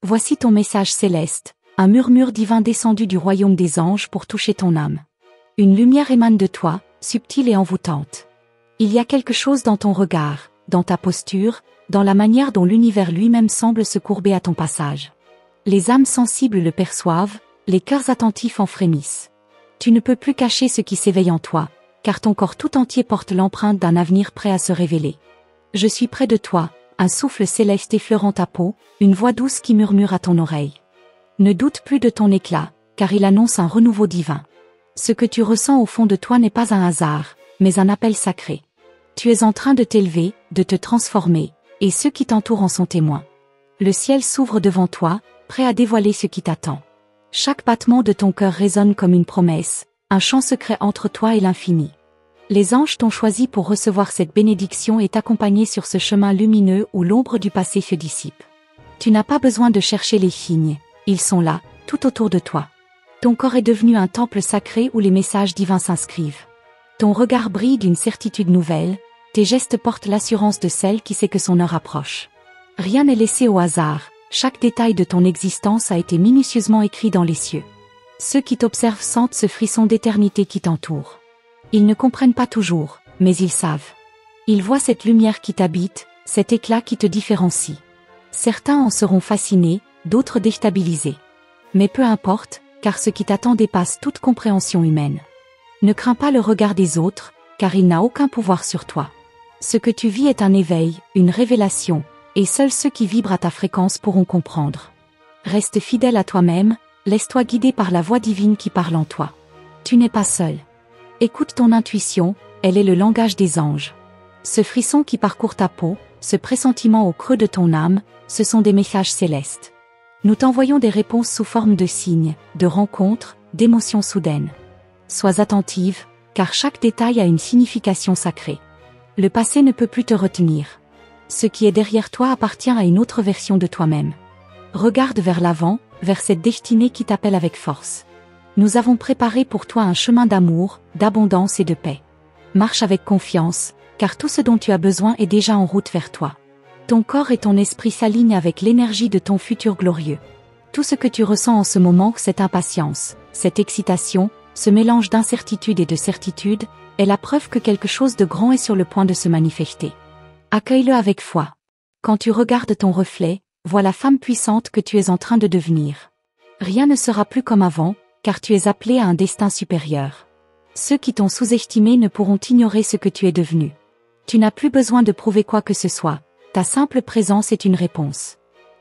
Voici ton message céleste, un murmure divin descendu du royaume des anges pour toucher ton âme. Une lumière émane de toi, subtile et envoûtante. Il y a quelque chose dans ton regard, dans ta posture, dans la manière dont l'univers lui-même semble se courber à ton passage. Les âmes sensibles le perçoivent, les cœurs attentifs en frémissent. Tu ne peux plus cacher ce qui s'éveille en toi, car ton corps tout entier porte l'empreinte d'un avenir prêt à se révéler. Je suis près de toi, un souffle céleste effleurant ta peau, une voix douce qui murmure à ton oreille. Ne doute plus de ton éclat, car il annonce un renouveau divin. Ce que tu ressens au fond de toi n'est pas un hasard, mais un appel sacré. Tu es en train de t'élever, de te transformer, et ceux qui t'entourent en sont témoins. Le ciel s'ouvre devant toi, prêt à dévoiler ce qui t'attend. Chaque battement de ton cœur résonne comme une promesse, un chant secret entre toi et l'infini. Les anges t'ont choisi pour recevoir cette bénédiction et t'accompagner sur ce chemin lumineux où l'ombre du passé se dissipe. Tu n'as pas besoin de chercher les signes, ils sont là, tout autour de toi. Ton corps est devenu un temple sacré où les messages divins s'inscrivent. Ton regard brille d'une certitude nouvelle, tes gestes portent l'assurance de celle qui sait que son heure approche. Rien n'est laissé au hasard, chaque détail de ton existence a été minutieusement écrit dans les cieux. Ceux qui t'observent sentent ce frisson d'éternité qui t'entoure. Ils ne comprennent pas toujours, mais ils savent. Ils voient cette lumière qui t'habite, cet éclat qui te différencie. Certains en seront fascinés, d'autres déstabilisés. Mais peu importe, car ce qui t'attend dépasse toute compréhension humaine. Ne crains pas le regard des autres, car il n'a aucun pouvoir sur toi. Ce que tu vis est un éveil, une révélation, et seuls ceux qui vibrent à ta fréquence pourront comprendre. Reste fidèle à toi-même, laisse-toi guider par la voix divine qui parle en toi. Tu n'es pas seul. Écoute ton intuition, elle est le langage des anges. Ce frisson qui parcourt ta peau, ce pressentiment au creux de ton âme, ce sont des messages célestes. Nous t'envoyons des réponses sous forme de signes, de rencontres, d'émotions soudaines. Sois attentive, car chaque détail a une signification sacrée. Le passé ne peut plus te retenir. Ce qui est derrière toi appartient à une autre version de toi-même. Regarde vers l'avant, vers cette destinée qui t'appelle avec force. Nous avons préparé pour toi un chemin d'amour, d'abondance et de paix. Marche avec confiance, car tout ce dont tu as besoin est déjà en route vers toi. Ton corps et ton esprit s'alignent avec l'énergie de ton futur glorieux. Tout ce que tu ressens en ce moment, cette impatience, cette excitation, ce mélange d'incertitude et de certitude, est la preuve que quelque chose de grand est sur le point de se manifester. Accueille-le avec foi. Quand tu regardes ton reflet, vois la femme puissante que tu es en train de devenir. Rien ne sera plus comme avant, car tu es appelé à un destin supérieur. Ceux qui t'ont sous-estimé ne pourront ignorer ce que tu es devenu. Tu n'as plus besoin de prouver quoi que ce soit, ta simple présence est une réponse.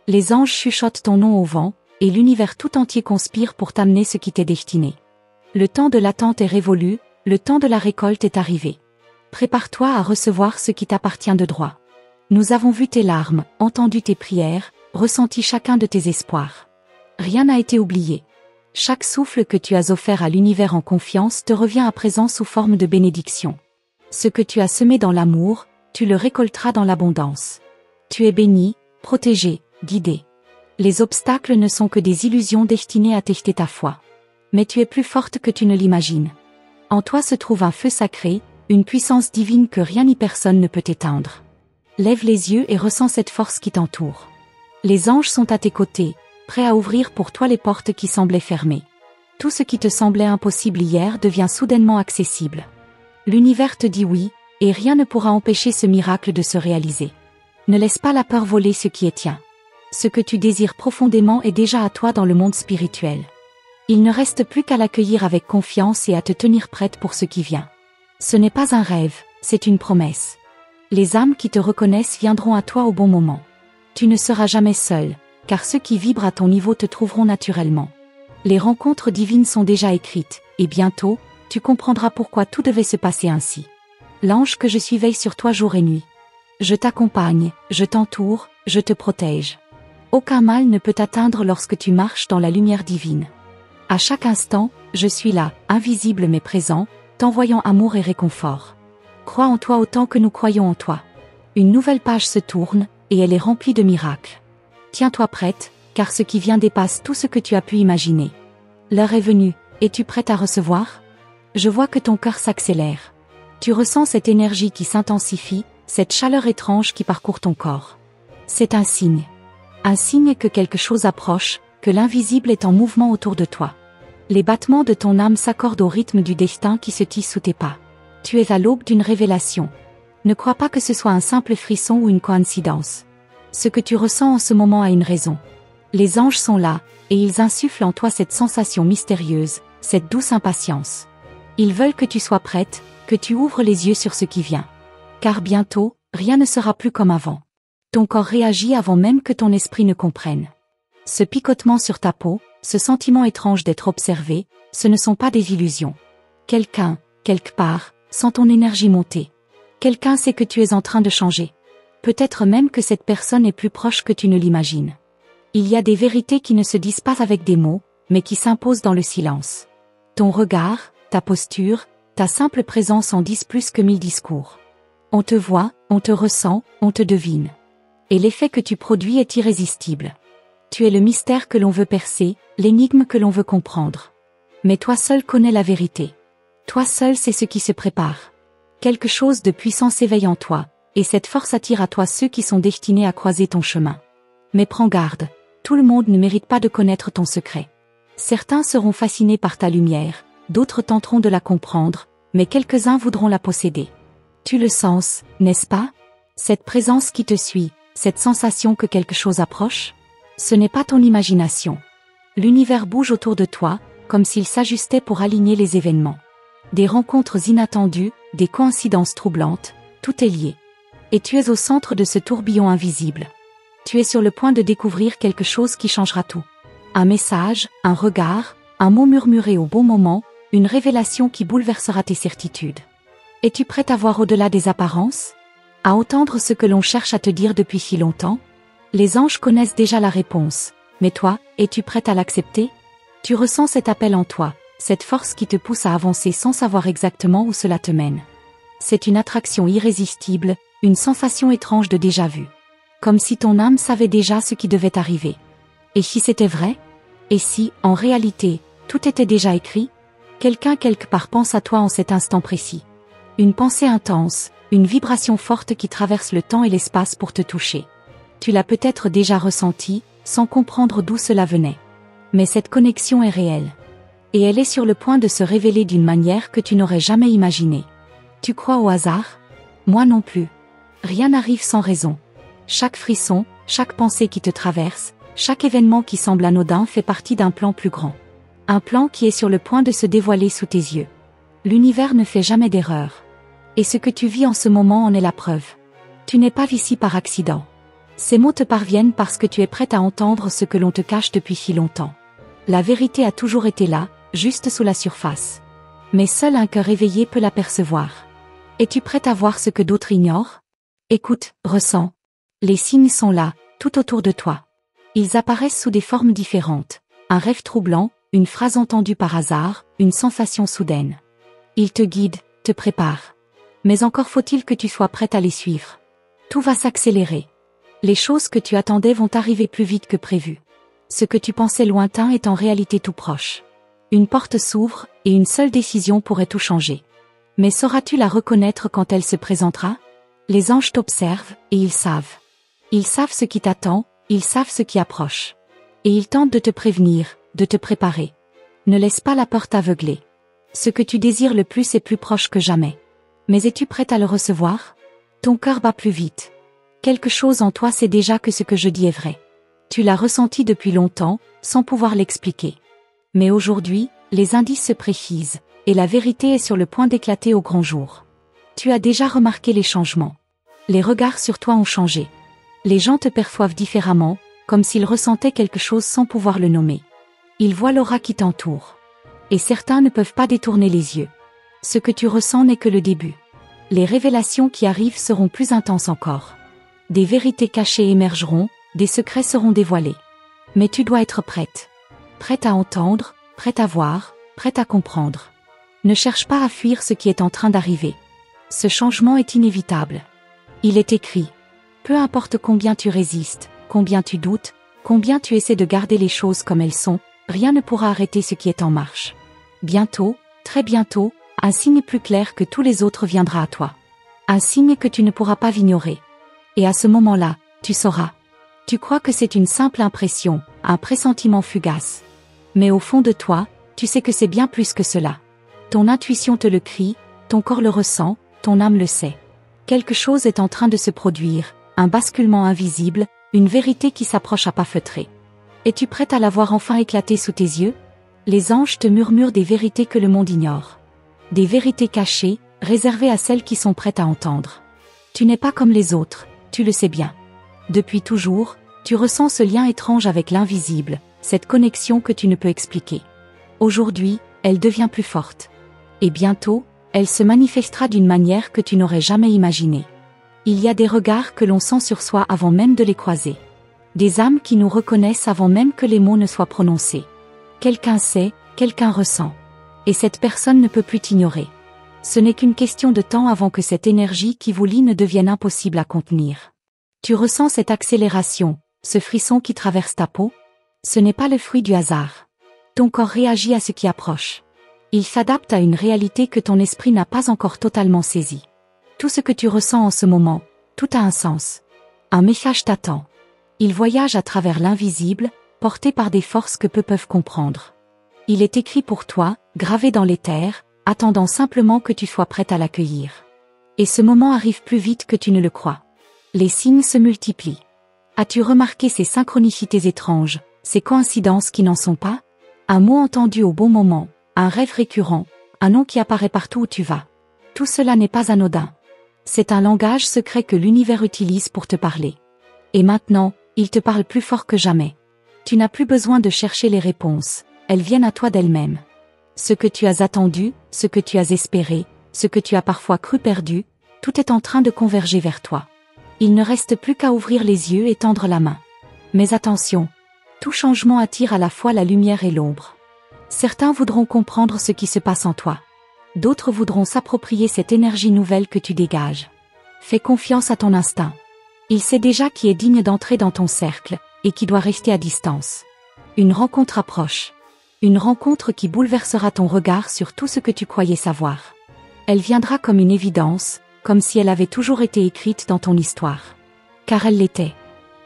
Les anges chuchotent ton nom au vent, et l'univers tout entier conspire pour t'amener ce qui t'est destiné. Le temps de l'attente est révolu, le temps de la récolte est arrivé. Prépare-toi à recevoir ce qui t'appartient de droit. Nous avons vu tes larmes, entendu tes prières, ressenti chacun de tes espoirs. Rien n'a été oublié. Chaque souffle que tu as offert à l'univers en confiance te revient à présent sous forme de bénédiction. Ce que tu as semé dans l'amour, tu le récolteras dans l'abondance. Tu es béni, protégé, guidé. Les obstacles ne sont que des illusions destinées à tester ta foi. Mais tu es plus forte que tu ne l'imagines. En toi se trouve un feu sacré, une puissance divine que rien ni personne ne peut éteindre. Lève les yeux et ressens cette force qui t'entoure. Les anges sont à tes côtés, prêts à ouvrir pour toi les portes qui semblaient fermées. Tout ce qui te semblait impossible hier devient soudainement accessible. L'univers te dit oui, et rien ne pourra empêcher ce miracle de se réaliser. Ne laisse pas la peur voler ce qui est tien. Ce que tu désires profondément est déjà à toi dans le monde spirituel. Il ne reste plus qu'à l'accueillir avec confiance et à te tenir prête pour ce qui vient. Ce n'est pas un rêve, c'est une promesse. Les âmes qui te reconnaissent viendront à toi au bon moment. Tu ne seras jamais seul, car ceux qui vibrent à ton niveau te trouveront naturellement. Les rencontres divines sont déjà écrites, et bientôt, tu comprendras pourquoi tout devait se passer ainsi. L'ange que je suis veille sur toi jour et nuit. Je t'accompagne, je t'entoure, je te protège. Aucun mal ne peut t'atteindre lorsque tu marches dans la lumière divine. À chaque instant, je suis là, invisible mais présent, t'envoyant amour et réconfort. Crois en toi autant que nous croyons en toi. Une nouvelle page se tourne, et elle est remplie de miracles. Tiens-toi prête, car ce qui vient dépasse tout ce que tu as pu imaginer. L'heure est venue, es-tu prête à recevoir? Je vois que ton cœur s'accélère. Tu ressens cette énergie qui s'intensifie, cette chaleur étrange qui parcourt ton corps. C'est un signe. Un signe que quelque chose approche, que l'invisible est en mouvement autour de toi. Les battements de ton âme s'accordent au rythme du destin qui se tisse sous tes pas. Tu es à l'aube d'une révélation. Ne crois pas que ce soit un simple frisson ou une coïncidence. Ce que tu ressens en ce moment a une raison. Les anges sont là, et ils insufflent en toi cette sensation mystérieuse, cette douce impatience. Ils veulent que tu sois prête, que tu ouvres les yeux sur ce qui vient. Car bientôt, rien ne sera plus comme avant. Ton corps réagit avant même que ton esprit ne comprenne. Ce picotement sur ta peau, ce sentiment étrange d'être observé, ce ne sont pas des illusions. Quelqu'un, quelque part, sent ton énergie monter. Quelqu'un sait que tu es en train de changer. Peut-être même que cette personne est plus proche que tu ne l'imagines. Il y a des vérités qui ne se disent pas avec des mots, mais qui s'imposent dans le silence. Ton regard, ta posture, ta simple présence en disent plus que 1000 discours. On te voit, on te ressent, on te devine. Et l'effet que tu produis est irrésistible. Tu es le mystère que l'on veut percer, l'énigme que l'on veut comprendre. Mais toi seul connais la vérité. Toi seul sais ce qui se prépare. Quelque chose de puissant s'éveille en toi, et cette force attire à toi ceux qui sont destinés à croiser ton chemin. Mais prends garde, tout le monde ne mérite pas de connaître ton secret. Certains seront fascinés par ta lumière, d'autres tenteront de la comprendre, mais quelques-uns voudront la posséder. Tu le sens, n'est-ce pas? Cette présence qui te suit, cette sensation que quelque chose approche? Ce n'est pas ton imagination. L'univers bouge autour de toi, comme s'il s'ajustait pour aligner les événements. Des rencontres inattendues, des coïncidences troublantes, tout est lié. Et tu es au centre de ce tourbillon invisible. Tu es sur le point de découvrir quelque chose qui changera tout. Un message, un regard, un mot murmuré au bon moment, une révélation qui bouleversera tes certitudes. Es-tu prête à voir au-delà des apparences? À entendre ce que l'on cherche à te dire depuis si longtemps? Les anges connaissent déjà la réponse, mais toi, es-tu prête à l'accepter? Tu ressens cet appel en toi, cette force qui te pousse à avancer sans savoir exactement où cela te mène. C'est une attraction irrésistible, une sensation étrange de déjà-vu. Comme si ton âme savait déjà ce qui devait arriver. Et si c'était vrai? Et si, en réalité, tout était déjà écrit? Quelqu'un quelque part pense à toi en cet instant précis. Une pensée intense, une vibration forte qui traverse le temps et l'espace pour te toucher. Tu l'as peut-être déjà ressenti, sans comprendre d'où cela venait. Mais cette connexion est réelle. Et elle est sur le point de se révéler d'une manière que tu n'aurais jamais imaginée. Tu crois au hasard? Moi non plus. Rien n'arrive sans raison. Chaque frisson, chaque pensée qui te traverse, chaque événement qui semble anodin fait partie d'un plan plus grand. Un plan qui est sur le point de se dévoiler sous tes yeux. L'univers ne fait jamais d'erreur. Et ce que tu vis en ce moment en est la preuve. Tu n'es pas ici par accident. Ces mots te parviennent parce que tu es prête à entendre ce que l'on te cache depuis si longtemps. La vérité a toujours été là, juste sous la surface. Mais seul un cœur éveillé peut l'apercevoir. Es-tu prête à voir ce que d'autres ignorent? Écoute, ressens. Les signes sont là, tout autour de toi. Ils apparaissent sous des formes différentes. Un rêve troublant, une phrase entendue par hasard, une sensation soudaine. Ils te guident, te préparent. Mais encore faut-il que tu sois prête à les suivre. Tout va s'accélérer. Les choses que tu attendais vont arriver plus vite que prévu. Ce que tu pensais lointain est en réalité tout proche. Une porte s'ouvre, et une seule décision pourrait tout changer. Mais sauras-tu la reconnaître quand elle se présentera? Les anges t'observent, et ils savent. Ils savent ce qui t'attend, ils savent ce qui approche. Et ils tentent de te prévenir, de te préparer. Ne laisse pas la peur t'aveugler. Ce que tu désires le plus est plus proche que jamais. Mais es-tu prête à le recevoir? Ton cœur bat plus vite. Quelque chose en toi sait déjà que ce que je dis est vrai. Tu l'as ressenti depuis longtemps, sans pouvoir l'expliquer. Mais aujourd'hui, les indices se précisent, et la vérité est sur le point d'éclater au grand jour. Tu as déjà remarqué les changements. Les regards sur toi ont changé. Les gens te perçoivent différemment, comme s'ils ressentaient quelque chose sans pouvoir le nommer. Ils voient l'aura qui t'entoure. Et certains ne peuvent pas détourner les yeux. Ce que tu ressens n'est que le début. Les révélations qui arrivent seront plus intenses encore. Des vérités cachées émergeront, des secrets seront dévoilés. Mais tu dois être prête. Prête à entendre, prête à voir, prête à comprendre. Ne cherche pas à fuir ce qui est en train d'arriver. Ce changement est inévitable. Il est écrit. Peu importe combien tu résistes, combien tu doutes, combien tu essaies de garder les choses comme elles sont, rien ne pourra arrêter ce qui est en marche. Bientôt, très bientôt, un signe plus clair que tous les autres viendra à toi. Un signe que tu ne pourras pas ignorer. Et à ce moment-là, tu sauras. Tu crois que c'est une simple impression, un pressentiment fugace. Mais au fond de toi, tu sais que c'est bien plus que cela. Ton intuition te le crie, ton corps le ressent, ton âme le sait. Quelque chose est en train de se produire, un basculement invisible, une vérité qui s'approche à pas feutrés. Es-tu prête à la voir enfin éclater sous tes yeux? Les anges te murmurent des vérités que le monde ignore. Des vérités cachées, réservées à celles qui sont prêtes à entendre. Tu n'es pas comme les autres, tu le sais bien. Depuis toujours, tu ressens ce lien étrange avec l'invisible, cette connexion que tu ne peux expliquer. Aujourd'hui, elle devient plus forte. Et bientôt, elle se manifestera d'une manière que tu n'aurais jamais imaginée. Il y a des regards que l'on sent sur soi avant même de les croiser. Des âmes qui nous reconnaissent avant même que les mots ne soient prononcés. Quelqu'un sait, quelqu'un ressent. Et cette personne ne peut plus t'ignorer. Ce n'est qu'une question de temps avant que cette énergie qui vous lie ne devienne impossible à contenir. Tu ressens cette accélération, ce frisson qui traverse ta peau? Ce n'est pas le fruit du hasard. Ton corps réagit à ce qui approche. Il s'adapte à une réalité que ton esprit n'a pas encore totalement saisie. Tout ce que tu ressens en ce moment, tout a un sens. Un message t'attend. Il voyage à travers l'invisible, porté par des forces que peu peuvent comprendre. Il est écrit pour toi, gravé dans l'éther, attendant simplement que tu sois prête à l'accueillir. Et ce moment arrive plus vite que tu ne le crois. Les signes se multiplient. As-tu remarqué ces synchronicités étranges, ces coïncidences qui n'en sont pas? Un mot entendu au bon moment, un rêve récurrent, un nom qui apparaît partout où tu vas. Tout cela n'est pas anodin. C'est un langage secret que l'univers utilise pour te parler. Et maintenant, il te parle plus fort que jamais. Tu n'as plus besoin de chercher les réponses, elles viennent à toi d'elles-mêmes. Ce que tu as attendu, ce que tu as espéré, ce que tu as parfois cru perdu, tout est en train de converger vers toi. Il ne reste plus qu'à ouvrir les yeux et tendre la main. Mais attention, tout changement attire à la fois la lumière et l'ombre. Certains voudront comprendre ce qui se passe en toi. D'autres voudront s'approprier cette énergie nouvelle que tu dégages. Fais confiance à ton instinct. Il sait déjà qui est digne d'entrer dans ton cercle, et qui doit rester à distance. Une rencontre approche. Une rencontre qui bouleversera ton regard sur tout ce que tu croyais savoir. Elle viendra comme une évidence, comme si elle avait toujours été écrite dans ton histoire. Car elle l'était.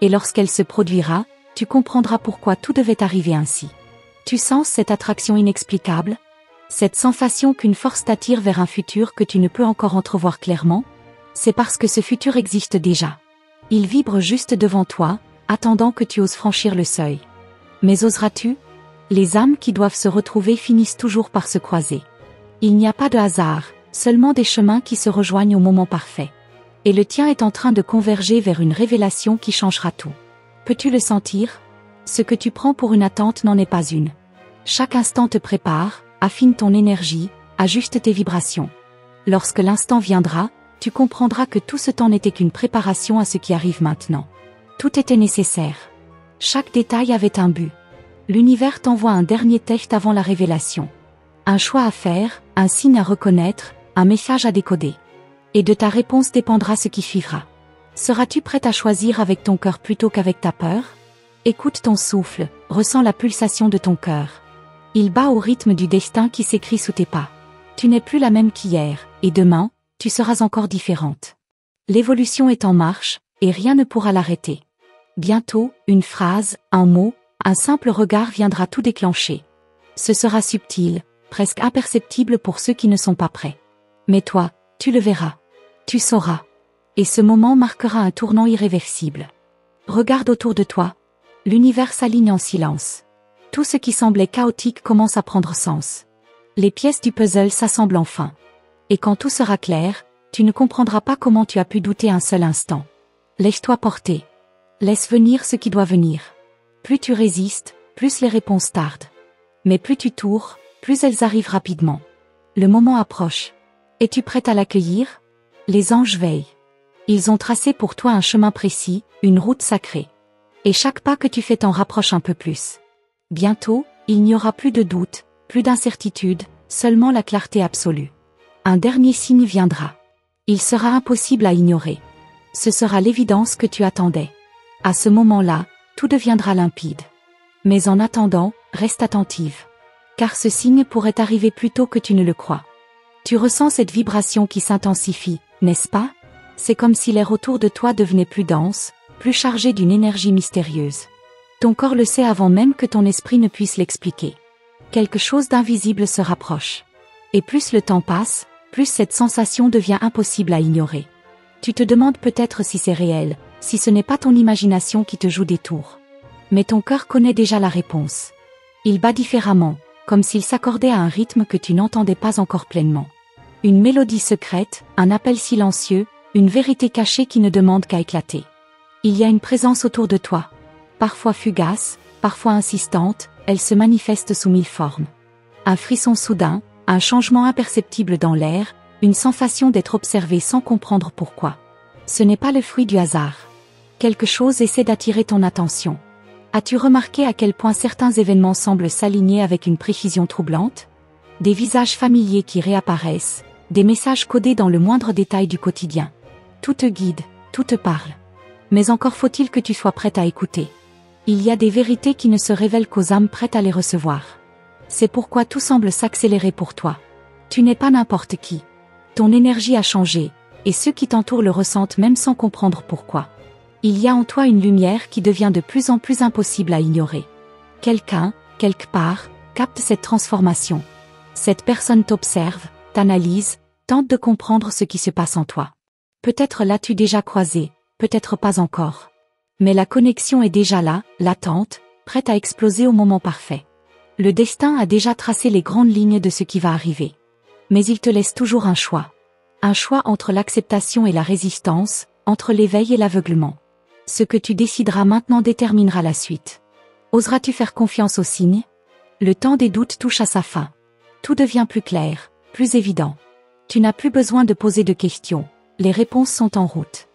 Et lorsqu'elle se produira, tu comprendras pourquoi tout devait arriver ainsi. Tu sens cette attraction inexplicable? Cette sensation qu'une force t'attire vers un futur que tu ne peux encore entrevoir clairement? C'est parce que ce futur existe déjà. Il vibre juste devant toi, attendant que tu oses franchir le seuil. Mais oseras-tu? Les âmes qui doivent se retrouver finissent toujours par se croiser. Il n'y a pas de hasard, seulement des chemins qui se rejoignent au moment parfait. Et le tien est en train de converger vers une révélation qui changera tout. Peux-tu le sentir? Ce que tu prends pour une attente n'en est pas une. Chaque instant te prépare, affine ton énergie, ajuste tes vibrations. Lorsque l'instant viendra, tu comprendras que tout ce temps n'était qu'une préparation à ce qui arrive maintenant. Tout était nécessaire. Chaque détail avait un but. L'univers t'envoie un dernier test avant la révélation. Un choix à faire, un signe à reconnaître, un message à décoder. Et de ta réponse dépendra ce qui suivra. Seras-tu prête à choisir avec ton cœur plutôt qu'avec ta peur? Écoute ton souffle, ressens la pulsation de ton cœur. Il bat au rythme du destin qui s'écrit sous tes pas. Tu n'es plus la même qu'hier, et demain, tu seras encore différente. L'évolution est en marche, et rien ne pourra l'arrêter. Bientôt, une phrase, un mot, un simple regard viendra tout déclencher. Ce sera subtil, presque imperceptible pour ceux qui ne sont pas prêts. Mais toi, tu le verras. Tu sauras. Et ce moment marquera un tournant irréversible. Regarde autour de toi. L'univers s'aligne en silence. Tout ce qui semblait chaotique commence à prendre sens. Les pièces du puzzle s'assemblent enfin. Et quand tout sera clair, tu ne comprendras pas comment tu as pu douter un seul instant. Laisse-toi porter. Laisse venir ce qui doit venir. Plus tu résistes, plus les réponses tardent. Mais plus tu tours, plus elles arrivent rapidement. Le moment approche. Es-tu prête à l'accueillir? Les anges veillent. Ils ont tracé pour toi un chemin précis, une route sacrée. Et chaque pas que tu fais t'en rapproche un peu plus. Bientôt, il n'y aura plus de doute, plus d'incertitude, seulement la clarté absolue. Un dernier signe viendra. Il sera impossible à ignorer. Ce sera l'évidence que tu attendais. À ce moment-là, tout deviendra limpide. Mais en attendant, reste attentive. Car ce signe pourrait arriver plus tôt que tu ne le crois. Tu ressens cette vibration qui s'intensifie, n'est-ce pas? C'est comme si l'air autour de toi devenait plus dense, plus chargé d'une énergie mystérieuse. Ton corps le sait avant même que ton esprit ne puisse l'expliquer. Quelque chose d'invisible se rapproche. Et plus le temps passe, plus cette sensation devient impossible à ignorer. Tu te demandes peut-être si c'est réel, si ce n'est pas ton imagination qui te joue des tours. Mais ton cœur connaît déjà la réponse. Il bat différemment, comme s'il s'accordait à un rythme que tu n'entendais pas encore pleinement. Une mélodie secrète, un appel silencieux, une vérité cachée qui ne demande qu'à éclater. Il y a une présence autour de toi. Parfois fugace, parfois insistante, elle se manifeste sous mille formes. Un frisson soudain, un changement imperceptible dans l'air, une sensation d'être observé sans comprendre pourquoi. Ce n'est pas le fruit du hasard. Quelque chose essaie d'attirer ton attention. As-tu remarqué à quel point certains événements semblent s'aligner avec une précision troublante? Des visages familiers qui réapparaissent, des messages codés dans le moindre détail du quotidien. Tout te guide, tout te parle. Mais encore faut-il que tu sois prête à écouter. Il y a des vérités qui ne se révèlent qu'aux âmes prêtes à les recevoir. C'est pourquoi tout semble s'accélérer pour toi. Tu n'es pas n'importe qui. Ton énergie a changé, et ceux qui t'entourent le ressentent même sans comprendre pourquoi. Il y a en toi une lumière qui devient de plus en plus impossible à ignorer. Quelqu'un, quelque part, capte cette transformation. Cette personne t'observe, t'analyse, tente de comprendre ce qui se passe en toi. Peut-être l'as-tu déjà croisé, peut-être pas encore. Mais la connexion est déjà là, latente, prête à exploser au moment parfait. Le destin a déjà tracé les grandes lignes de ce qui va arriver. Mais il te laisse toujours un choix. Un choix entre l'acceptation et la résistance, entre l'éveil et l'aveuglement. Ce que tu décideras maintenant déterminera la suite. Oseras-tu faire confiance aux signes? Le temps des doutes touche à sa fin. Tout devient plus clair, plus évident. Tu n'as plus besoin de poser de questions, les réponses sont en route.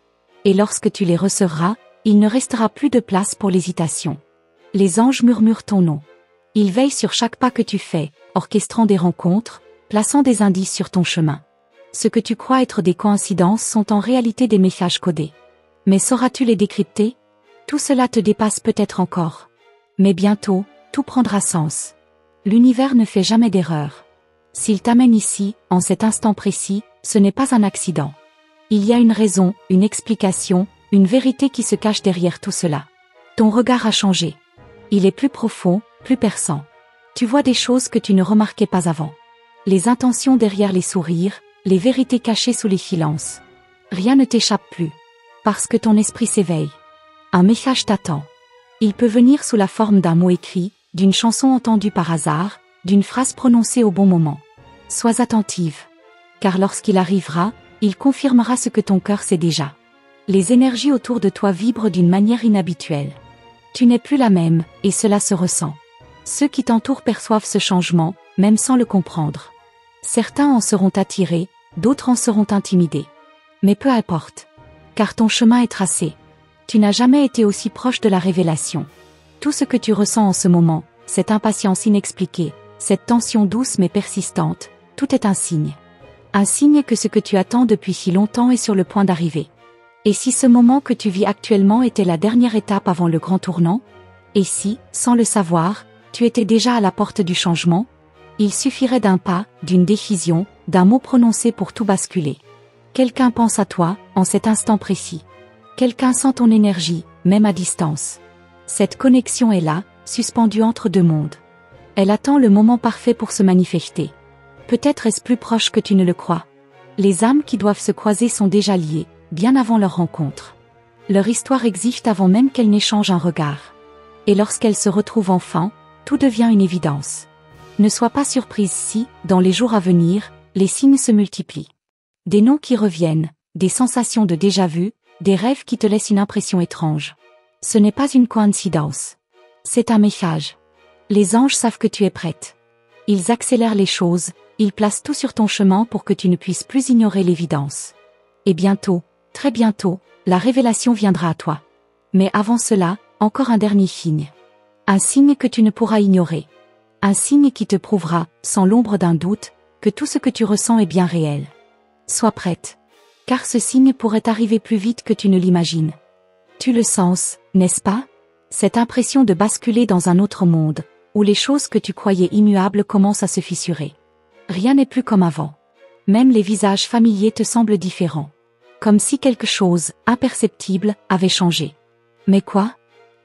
Et lorsque tu les recevras, il ne restera plus de place pour l'hésitation. Les anges murmurent ton nom. Ils veillent sur chaque pas que tu fais, orchestrant des rencontres, plaçant des indices sur ton chemin. Ce que tu crois être des coïncidences sont en réalité des messages codés. Mais sauras-tu les décrypter? Tout cela te dépasse peut-être encore. Mais bientôt, tout prendra sens. L'univers ne fait jamais d'erreur. S'il t'amène ici, en cet instant précis, ce n'est pas un accident. Il y a une raison, une explication, une vérité qui se cache derrière tout cela. Ton regard a changé. Il est plus profond, plus perçant. Tu vois des choses que tu ne remarquais pas avant. Les intentions derrière les sourires, les vérités cachées sous les silences. Rien ne t'échappe plus. Parce que ton esprit s'éveille. Un message t'attend. Il peut venir sous la forme d'un mot écrit, d'une chanson entendue par hasard, d'une phrase prononcée au bon moment. Sois attentive. Car lorsqu'il arrivera, il confirmera ce que ton cœur sait déjà. Les énergies autour de toi vibrent d'une manière inhabituelle. Tu n'es plus la même, et cela se ressent. Ceux qui t'entourent perçoivent ce changement, même sans le comprendre. Certains en seront attirés, d'autres en seront intimidés. Mais peu importe. Car ton chemin est tracé. Tu n'as jamais été aussi proche de la révélation. Tout ce que tu ressens en ce moment, cette impatience inexpliquée, cette tension douce mais persistante, tout est un signe. Un signe que ce que tu attends depuis si longtemps est sur le point d'arriver. Et si ce moment que tu vis actuellement était la dernière étape avant le grand tournant? Et si, sans le savoir, tu étais déjà à la porte du changement? Il suffirait d'un pas, d'une décision, d'un mot prononcé pour tout basculer. Quelqu'un pense à toi, en cet instant précis. Quelqu'un sent ton énergie, même à distance. Cette connexion est là, suspendue entre deux mondes. Elle attend le moment parfait pour se manifester. Peut-être est-ce plus proche que tu ne le crois. Les âmes qui doivent se croiser sont déjà liées, bien avant leur rencontre. Leur histoire existe avant même qu'elles n'échangent un regard. Et lorsqu'elles se retrouvent enfin, tout devient une évidence. Ne sois pas surprise si, dans les jours à venir, les signes se multiplient. Des noms qui reviennent, des sensations de déjà-vu, des rêves qui te laissent une impression étrange. Ce n'est pas une coïncidence. C'est un message. Les anges savent que tu es prête. Ils accélèrent les choses, ils placent tout sur ton chemin pour que tu ne puisses plus ignorer l'évidence. Et bientôt, très bientôt, la révélation viendra à toi. Mais avant cela, encore un dernier signe. Un signe que tu ne pourras ignorer. Un signe qui te prouvera, sans l'ombre d'un doute, que tout ce que tu ressens est bien réel. Sois prête. Car ce signe pourrait arriver plus vite que tu ne l'imagines. Tu le sens, n'est-ce pas? Cette impression de basculer dans un autre monde, où les choses que tu croyais immuables commencent à se fissurer. Rien n'est plus comme avant. Même les visages familiers te semblent différents. Comme si quelque chose, imperceptible, avait changé. Mais quoi?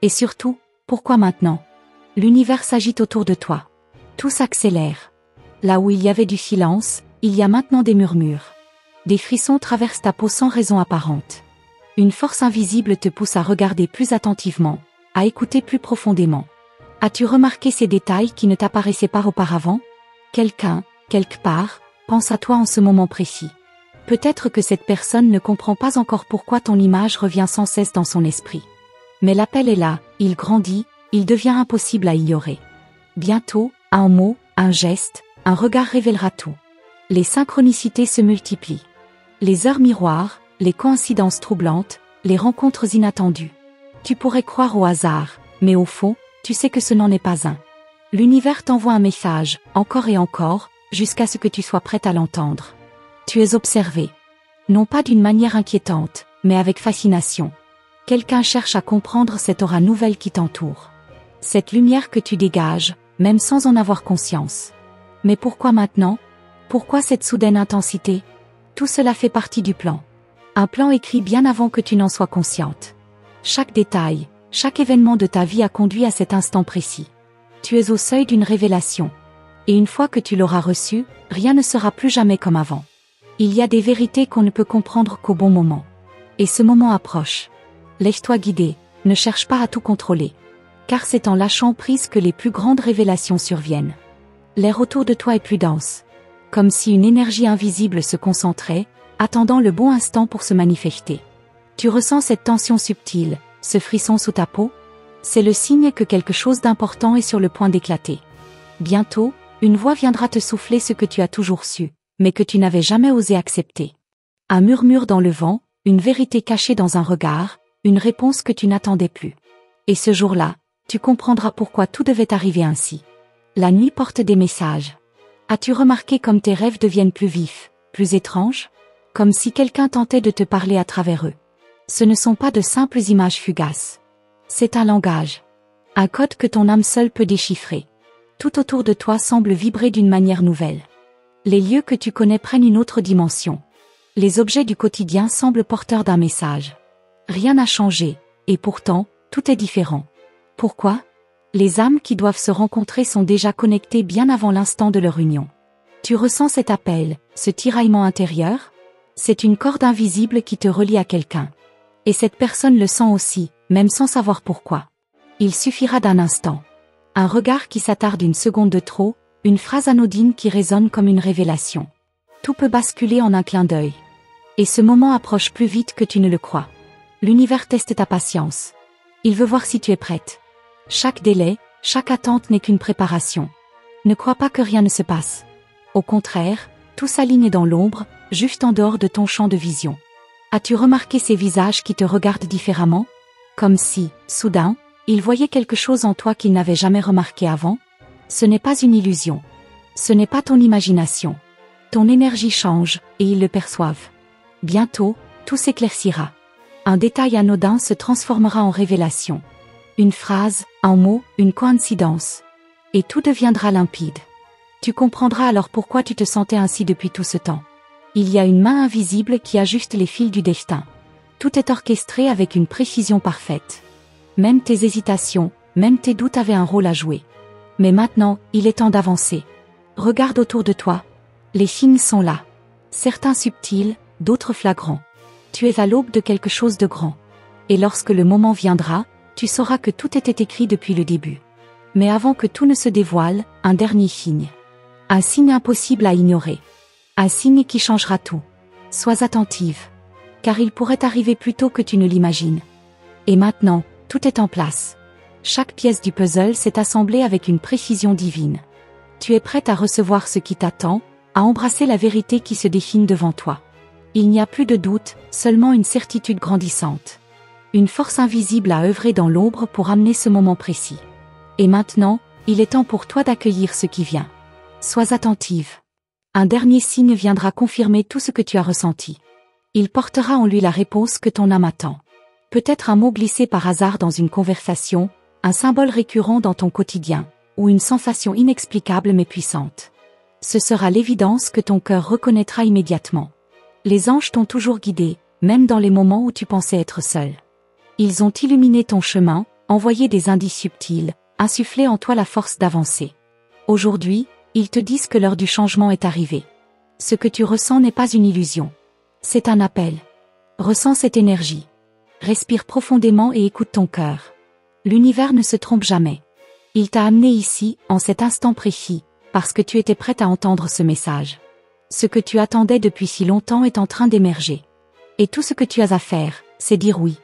Et surtout, pourquoi maintenant? L'univers s'agite autour de toi. Tout s'accélère. Là où il y avait du silence, il y a maintenant des murmures. Des frissons traversent ta peau sans raison apparente. Une force invisible te pousse à regarder plus attentivement, à écouter plus profondément. As-tu remarqué ces détails qui ne t'apparaissaient pas auparavant? Quelqu'un, quelque part, pense à toi en ce moment précis. Peut-être que cette personne ne comprend pas encore pourquoi ton image revient sans cesse dans son esprit. Mais l'appel est là, il grandit, il devient impossible à ignorer. Bientôt, un mot, un geste, un regard révélera tout. Les synchronicités se multiplient. Les heures miroirs, les coïncidences troublantes, les rencontres inattendues. Tu pourrais croire au hasard, mais au fond, tu sais que ce n'en est pas un. L'univers t'envoie un message, encore et encore, jusqu'à ce que tu sois prête à l'entendre. Tu es observé. Non pas d'une manière inquiétante, mais avec fascination. Quelqu'un cherche à comprendre cette aura nouvelle qui t'entoure. Cette lumière que tu dégages, même sans en avoir conscience. Mais pourquoi maintenant? Pourquoi cette soudaine intensité? Tout cela fait partie du plan. Un plan écrit bien avant que tu n'en sois consciente. Chaque détail, chaque événement de ta vie a conduit à cet instant précis. Tu es au seuil d'une révélation. Et une fois que tu l'auras reçue, rien ne sera plus jamais comme avant. Il y a des vérités qu'on ne peut comprendre qu'au bon moment. Et ce moment approche. Laisse-toi guider, ne cherche pas à tout contrôler. Car c'est en lâchant prise que les plus grandes révélations surviennent. L'air autour de toi est plus dense. Comme si une énergie invisible se concentrait, attendant le bon instant pour se manifester. Tu ressens cette tension subtile, ce frisson sous ta peau? C'est le signe que quelque chose d'important est sur le point d'éclater. Bientôt, une voix viendra te souffler ce que tu as toujours su, mais que tu n'avais jamais osé accepter. Un murmure dans le vent, une vérité cachée dans un regard, une réponse que tu n'attendais plus. Et ce jour-là, tu comprendras pourquoi tout devait arriver ainsi. La nuit porte des messages. As-tu remarqué comme tes rêves deviennent plus vifs, plus étranges? Comme si quelqu'un tentait de te parler à travers eux. Ce ne sont pas de simples images fugaces. C'est un langage. Un code que ton âme seule peut déchiffrer. Tout autour de toi semble vibrer d'une manière nouvelle. Les lieux que tu connais prennent une autre dimension. Les objets du quotidien semblent porteurs d'un message. Rien n'a changé, et pourtant, tout est différent. Pourquoi? Les âmes qui doivent se rencontrer sont déjà connectées bien avant l'instant de leur union. Tu ressens cet appel, ce tiraillement intérieur? C'est une corde invisible qui te relie à quelqu'un. Et cette personne le sent aussi, même sans savoir pourquoi. Il suffira d'un instant. Un regard qui s'attarde une seconde de trop, une phrase anodine qui résonne comme une révélation. Tout peut basculer en un clin d'œil. Et ce moment approche plus vite que tu ne le crois. L'univers teste ta patience. Il veut voir si tu es prête. Chaque délai, chaque attente n'est qu'une préparation. Ne crois pas que rien ne se passe. Au contraire, tout s'aligne dans l'ombre, juste en dehors de ton champ de vision. As-tu remarqué ces visages qui te regardent différemment? Comme si, soudain, ils voyaient quelque chose en toi qu'ils n'avaient jamais remarqué avant? Ce n'est pas une illusion. Ce n'est pas ton imagination. Ton énergie change, et ils le perçoivent. Bientôt, tout s'éclaircira. Un détail anodin se transformera en révélation. Une phrase, un mot, une coïncidence. Et tout deviendra limpide. Tu comprendras alors pourquoi tu te sentais ainsi depuis tout ce temps. Il y a une main invisible qui ajuste les fils du destin. Tout est orchestré avec une précision parfaite. Même tes hésitations, même tes doutes avaient un rôle à jouer. Mais maintenant, il est temps d'avancer. Regarde autour de toi. Les signes sont là. Certains subtils, d'autres flagrants. Tu es à l'aube de quelque chose de grand. Et lorsque le moment viendra, tu sauras que tout était écrit depuis le début. Mais avant que tout ne se dévoile, un dernier signe. Un signe impossible à ignorer. Un signe qui changera tout. Sois attentive. Car il pourrait arriver plus tôt que tu ne l'imagines. Et maintenant, tout est en place. Chaque pièce du puzzle s'est assemblée avec une précision divine. Tu es prête à recevoir ce qui t'attend, à embrasser la vérité qui se dessine devant toi. Il n'y a plus de doute, seulement une certitude grandissante. Une force invisible a œuvré dans l'ombre pour amener ce moment précis. Et maintenant, il est temps pour toi d'accueillir ce qui vient. Sois attentive. Un dernier signe viendra confirmer tout ce que tu as ressenti. Il portera en lui la réponse que ton âme attend. Peut-être un mot glissé par hasard dans une conversation, un symbole récurrent dans ton quotidien, ou une sensation inexplicable mais puissante. Ce sera l'évidence que ton cœur reconnaîtra immédiatement. Les anges t'ont toujours guidé, même dans les moments où tu pensais être seul. Ils ont illuminé ton chemin, envoyé des indices subtils, insufflé en toi la force d'avancer. Aujourd'hui, ils te disent que l'heure du changement est arrivée. Ce que tu ressens n'est pas une illusion. C'est un appel. Ressens cette énergie. Respire profondément et écoute ton cœur. L'univers ne se trompe jamais. Il t'a amené ici, en cet instant précis, parce que tu étais prête à entendre ce message. Ce que tu attendais depuis si longtemps est en train d'émerger. Et tout ce que tu as à faire, c'est dire oui.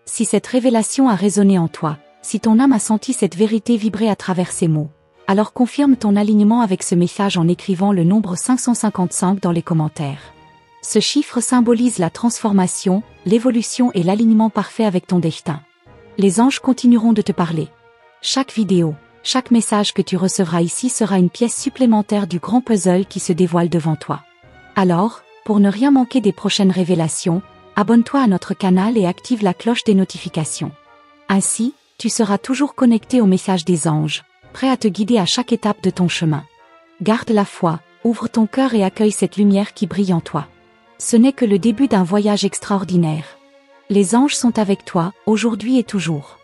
Si cette révélation a résonné en toi, si ton âme a senti cette vérité vibrer à travers ces mots, alors confirme ton alignement avec ce message en écrivant le nombre 555 dans les commentaires. Ce chiffre symbolise la transformation, l'évolution et l'alignement parfait avec ton destin. Les anges continueront de te parler. Chaque vidéo, chaque message que tu recevras ici sera une pièce supplémentaire du grand puzzle qui se dévoile devant toi. Alors, pour ne rien manquer des prochaines révélations, abonne-toi à notre canal et active la cloche des notifications. Ainsi, tu seras toujours connecté au message des anges, prêt à te guider à chaque étape de ton chemin. Garde la foi, ouvre ton cœur et accueille cette lumière qui brille en toi. Ce n'est que le début d'un voyage extraordinaire. Les anges sont avec toi, aujourd'hui et toujours.